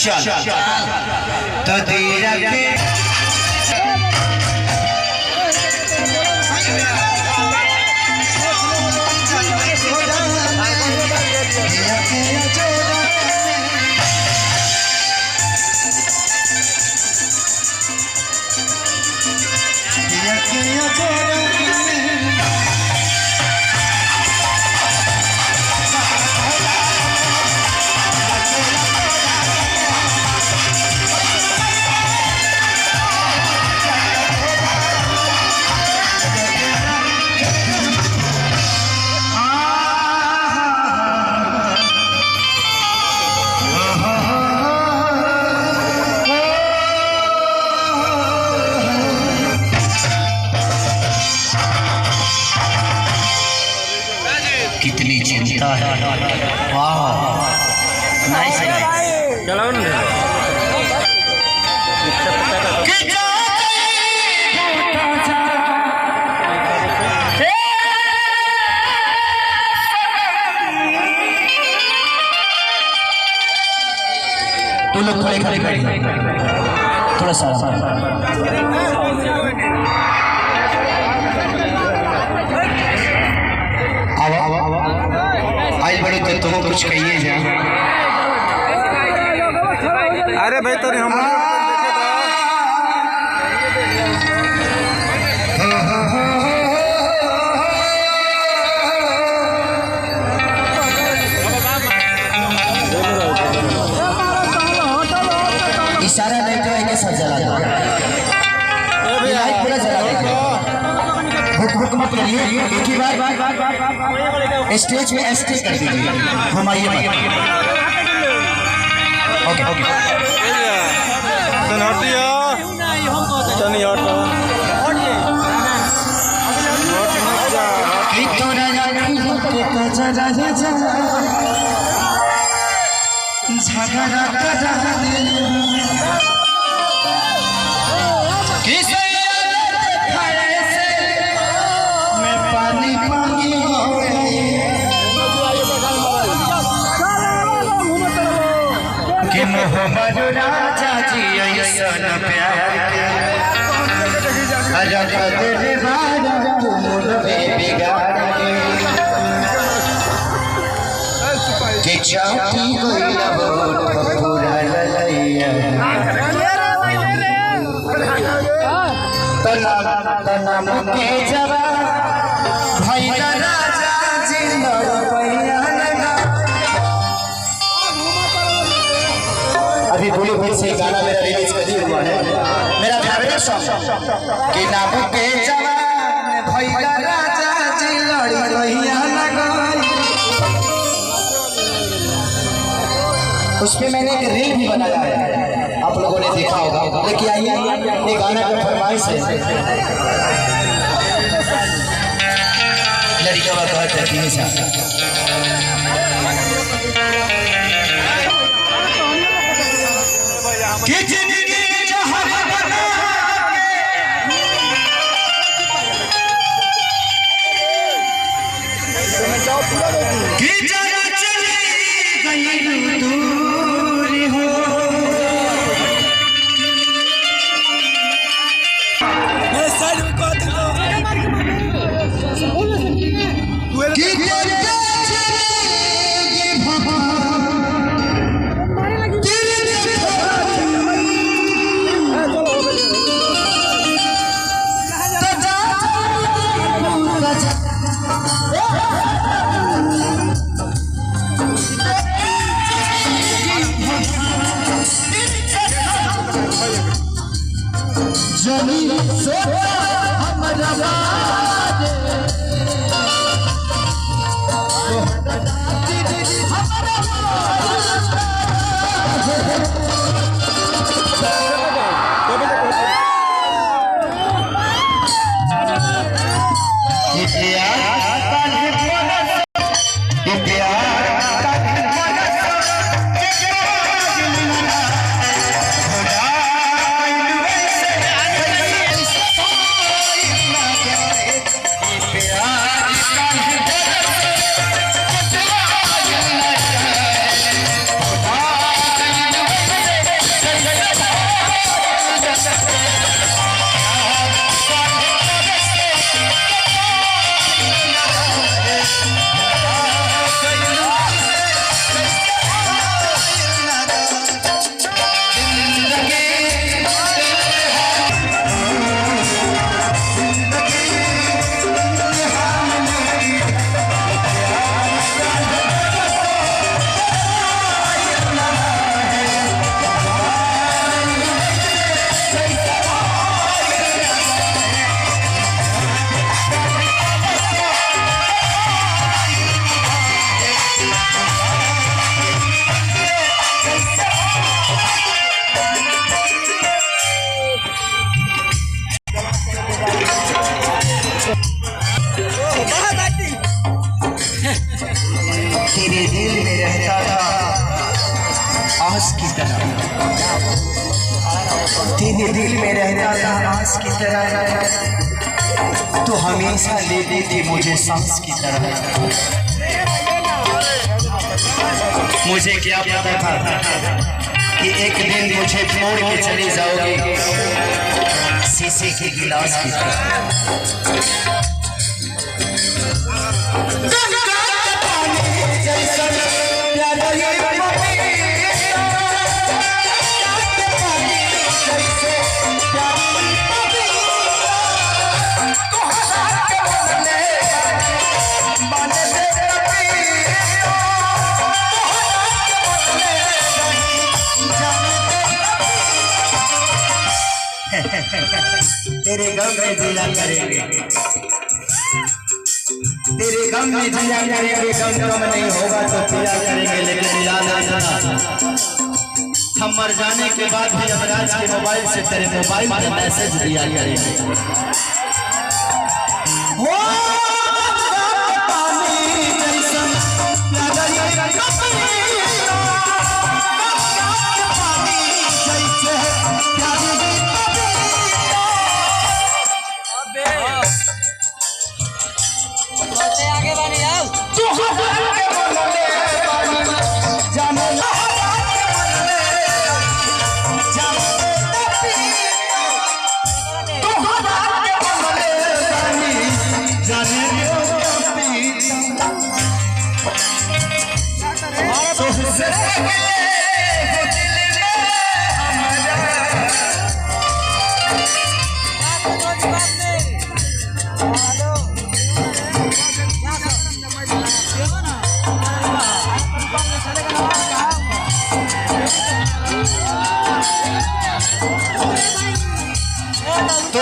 चल तो तेरा के कितनी चिंता है। वाह नाइस चलाओ ना तो लोग थोड़े खड़े खड़े थोड़ा सा आज बड़े तो तुम कुछ कहिए जा। अरे भाई तो हम इशारा नहीं तो एक सब जला दो, लाइट पूरा जला दो। हुक मत करिए, एक ही बार स्टेज में एस्टे कर दीजिए, घुमाइए मत। ओके ओके हटिया तनी हटो कि तोरा के कजरा जा झगड़ा करा किसे खाए से मैं पानी पानी हो गई कि मोहम्मद राजा जी ऐसा न प्यार के अजा दिल बारा तुम बिगाड़ के कि चाहती कोई लबोट पूरा ललैया तना मुके जवा भाई राजा जी लड़पैया लगा। अभी बॉलीवुड से गाना मेरा रिलीज कर दिया हुआ है, मेरा फेवरेट सॉन्ग कि ना मुके जवा भाई राजा जी लड़पैया लगा। उस पे मैंने एक रील भी बनाया है, आप लोगों ने देखा होगा। लेकिन आइए ये गाना का फरमाइश है। लड़कियों का बहुत है तेरे दिल में रहता था आस की तरह, तेरे दिल में रहता था आस की तरह, तो हमेशा लेती थी मुझे सांस की तरह। मुझे क्या पता था कि एक दिन मुझे छोड़ के चली जाओगी शीशे के गिलास की तरह। तेरे गम में जिया करेंगे, तेरे गम में जिया करेंगे, गम कम नहीं होगा तो पिया करेंगे। लेकिन याद रखना, हम मर जाने के बाद भी यमराज के मोबाइल से तेरे मोबाइल पर मैसेज दिया करेंगे। आगे बढ़ी आओ तो